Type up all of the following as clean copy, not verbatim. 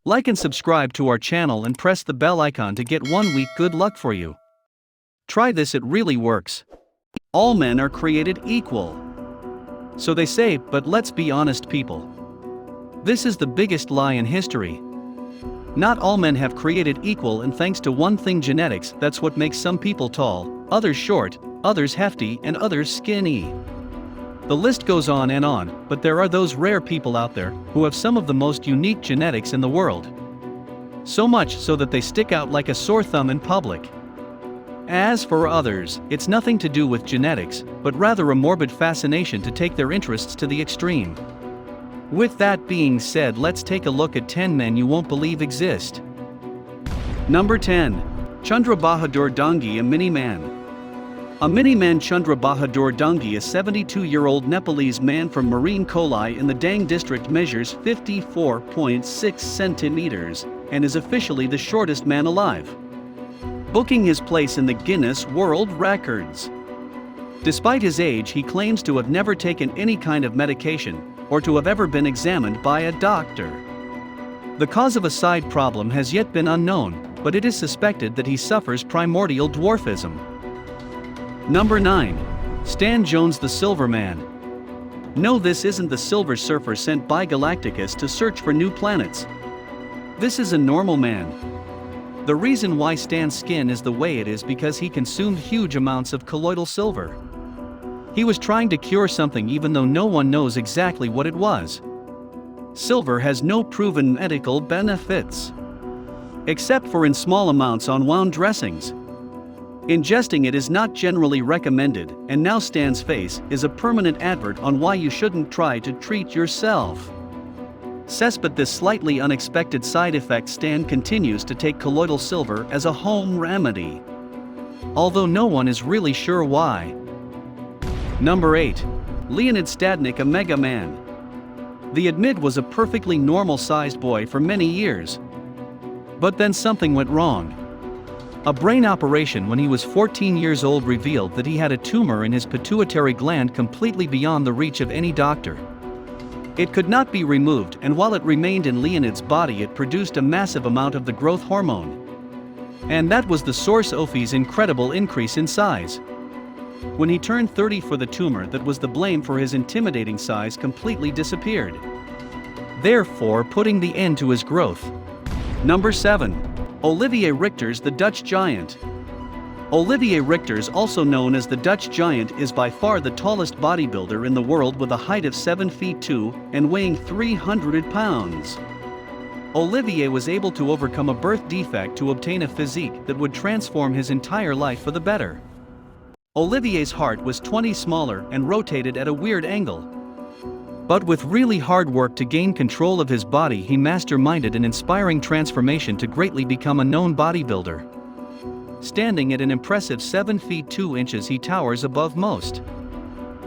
Like and subscribe to our channel and press the bell icon to get 1 week good luck for you. Try this, it really works. All men are created equal. So they say, but let's be honest people. This is the biggest lie in history. Not all men have created equal, and thanks to one thing, genetics, that's what makes some people tall, others short, others hefty and others skinny. The list goes on and on, but there are those rare people out there who have some of the most unique genetics in the world. So much so that they stick out like a sore thumb in public. As for others, it's nothing to do with genetics, but rather a morbid fascination to take their interests to the extreme. With that being said, let's take a look at 10 men you won't believe exist. Number 10. Chandra Bahadur Dangi, a mini-man. A mini-man. Chandra Bahadur Dangi, a 72-year-old Nepalese man from Marine Kolai in the Dang district, measures 54.6 centimeters and is officially the shortest man alive, booking his place in the Guinness World Records. Despite his age, he claims to have never taken any kind of medication or to have ever been examined by a doctor. The cause of a side problem has yet been unknown, but it is suspected that he suffers primordial dwarfism. Number 9. Stan Jones, the Silver Man. No, this isn't the Silver Surfer sent by Galacticus to search for new planets. This is a normal man. The reason why Stan's skin is the way it is because he consumed huge amounts of colloidal silver. He was trying to cure something even though no one knows exactly what it was. Silver has no proven medical benefits, except for in small amounts on wound dressings. Ingesting it is not generally recommended, and now Stan's face is a permanent advert on why you shouldn't try to treat yourself. But this slightly unexpected side effect, Stan continues to take colloidal silver as a home remedy, although no one is really sure why. Number 8. Leonid Stadnik, a Mega Man. The Admid was a perfectly normal-sized boy for many years. But then something went wrong. A brain operation when he was 14 years old revealed that he had a tumor in his pituitary gland completely beyond the reach of any doctor. It could not be removed, and while it remained in Leonid's body, it produced a massive amount of the growth hormone. And that was the source of his incredible increase in size. When he turned 30, the tumor that was the blame for his intimidating size completely disappeared, therefore putting the end to his growth. Number 7. Olivier Richters, the Dutch Giant. Olivier Richters, also known as the Dutch Giant, is by far the tallest bodybuilder in the world with a height of 7 feet 2 and weighing 300 pounds. Olivier was able to overcome a birth defect to obtain a physique that would transform his entire life for the better. Olivier's heart was 20 smaller and rotated at a weird angle. But with really hard work to gain control of his body, he masterminded an inspiring transformation to greatly become a known bodybuilder. Standing at an impressive 7 feet 2 inches, he towers above most,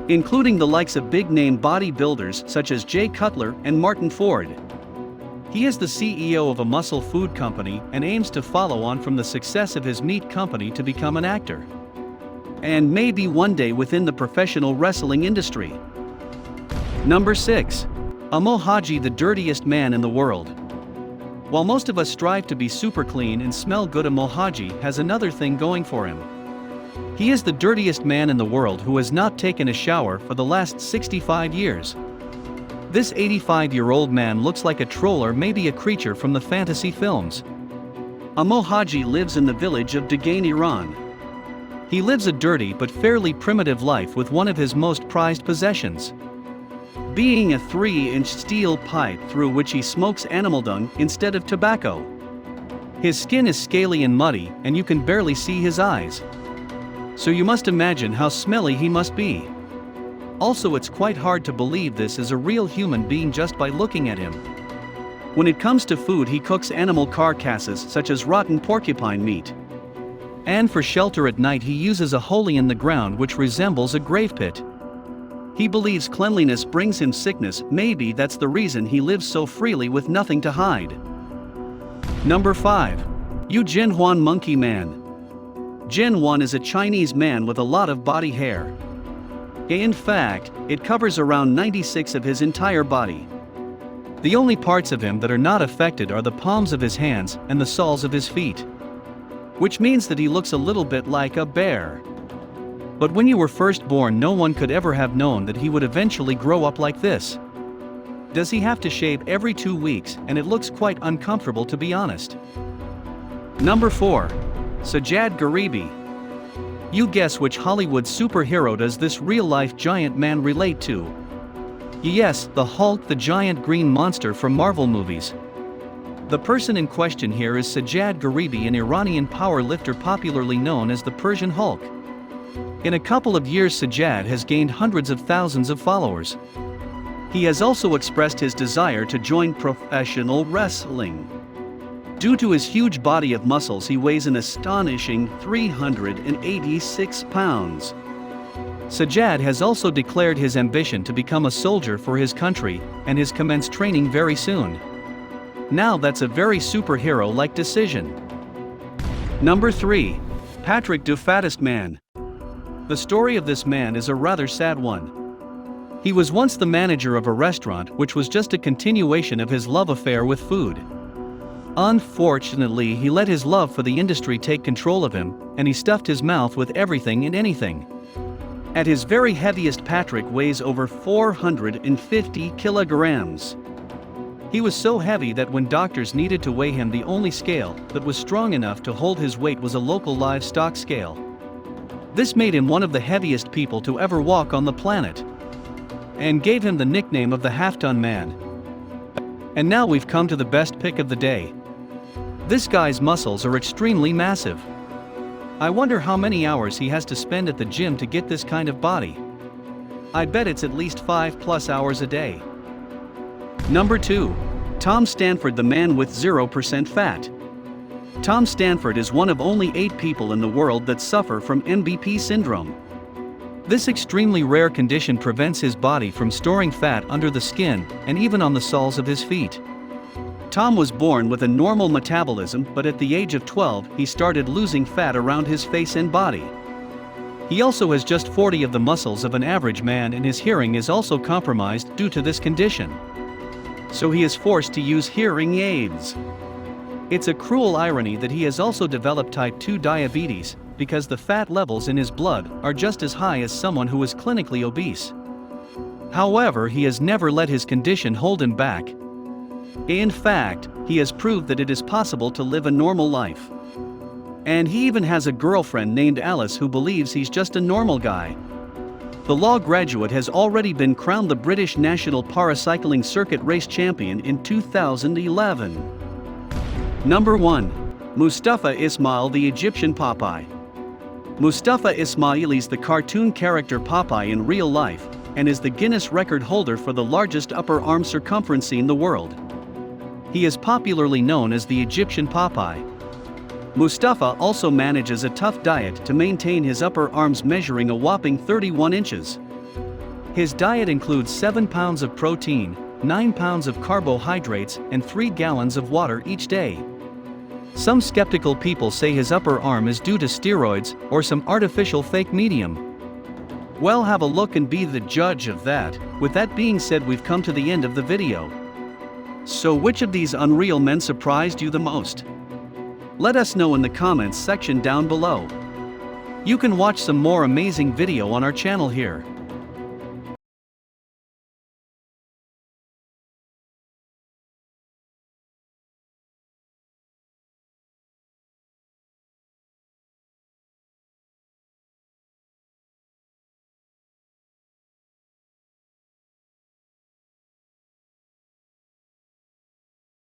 including the likes of big-name bodybuilders such as Jay Cutler and Martin Ford. He is the CEO of a muscle food company and aims to follow on from the success of his meat company to become an actor, and maybe one day within the professional wrestling industry. Number 6. Amo Haji, the dirtiest man in the world. While most of us strive to be super clean and smell good, Amo Haji has another thing going for him. He is the dirtiest man in the world who has not taken a shower for the last 65 years. This 85-year-old man looks like a troll or maybe a creature from the fantasy films. Amo Haji lives in the village of Dagain, Iran. He lives a dirty but fairly primitive life with one of his most prized possessions being a 3-inch steel pipe through which he smokes animal dung instead of tobacco. His skin is scaly and muddy, and you can barely see his eyes. So you must imagine how smelly he must be. Also, it's quite hard to believe this is a real human being just by looking at him. When it comes to food, he cooks animal carcasses such as rotten porcupine meat. And for shelter at night, he uses a hole in the ground which resembles a grave pit. He believes cleanliness brings him sickness. Maybe that's the reason he lives so freely with nothing to hide. Number 5. Yu Jinhuan, Monkey Man. Jinhuan is a Chinese man with a lot of body hair. In fact, it covers around 96% of his entire body. The only parts of him that are not affected are the palms of his hands and the soles of his feet. Which means that he looks a little bit like a bear. But when you were first born, no one could ever have known that he would eventually grow up like this. Does he have to shave every 2 weeks, and it looks quite uncomfortable, to be honest. Number 4. Sajjad Gharib. You guess which Hollywood superhero does this real-life giant man relate to? Yes, the Hulk, the giant green monster from Marvel movies. The person in question here is Sajjad Gharib, an Iranian powerlifter popularly known as the Persian Hulk. In a couple of years, Sajjad has gained hundreds of thousands of followers. He has also expressed his desire to join professional wrestling. Due to his huge body of muscles, he weighs an astonishing 386 pounds. Sajjad has also declared his ambition to become a soldier for his country, and has commenced training very soon. Now that's a very superhero-like decision. Number 3. Patrick Du Fattest Man. The story of this man is a rather sad one. He was once the manager of a restaurant, which was just a continuation of his love affair with food. Unfortunately, he let his love for the industry take control of him, and he stuffed his mouth with everything and anything. At his very heaviest, Patrick weighs over 450 kilograms. He was so heavy that when doctors needed to weigh him, the only scale that was strong enough to hold his weight was a local livestock scale. This made him one of the heaviest people to ever walk on the planet, and gave him the nickname of the Half-Ton Man. And now we've come to the best pick of the day. This guy's muscles are extremely massive. I wonder how many hours he has to spend at the gym to get this kind of body. I bet it's at least 5+ hours a day. Number 2. Tom Stanford, the man with 0% fat. Tom Stanford is one of only 8 people in the world that suffer from MBP syndrome. This extremely rare condition prevents his body from storing fat under the skin and even on the soles of his feet. Tom was born with a normal metabolism, but at the age of 12, he started losing fat around his face and body. He also has just 40 of the muscles of an average man, and his hearing is also compromised due to this condition. So he is forced to use hearing aids. It's a cruel irony that he has also developed type 2 diabetes, because the fat levels in his blood are just as high as someone who is clinically obese. However, he has never let his condition hold him back. In fact, he has proved that it is possible to live a normal life. And he even has a girlfriend named Alice who believes he's just a normal guy. The law graduate has already been crowned the British National Paracycling Circuit race champion in 2011. Number 1. Mustafa Ismail, the Egyptian Popeye. Mustafa Ismail is the cartoon character Popeye in real life, and is the Guinness record holder for the largest upper arm circumference in the world. He is popularly known as the Egyptian Popeye. Mustafa also manages a tough diet to maintain his upper arms, measuring a whopping 31 inches. His diet includes 7 pounds of protein, 9 pounds of carbohydrates, and 3 gallons of water each day. Some skeptical people say his upper arm is due to steroids or some artificial fake medium. Well, have a look and be the judge of that. With that being said, we've come to the end of the video. So which of these unreal men surprised you the most? Let us know in the comments section down below. You can watch some more amazing video on our channel here.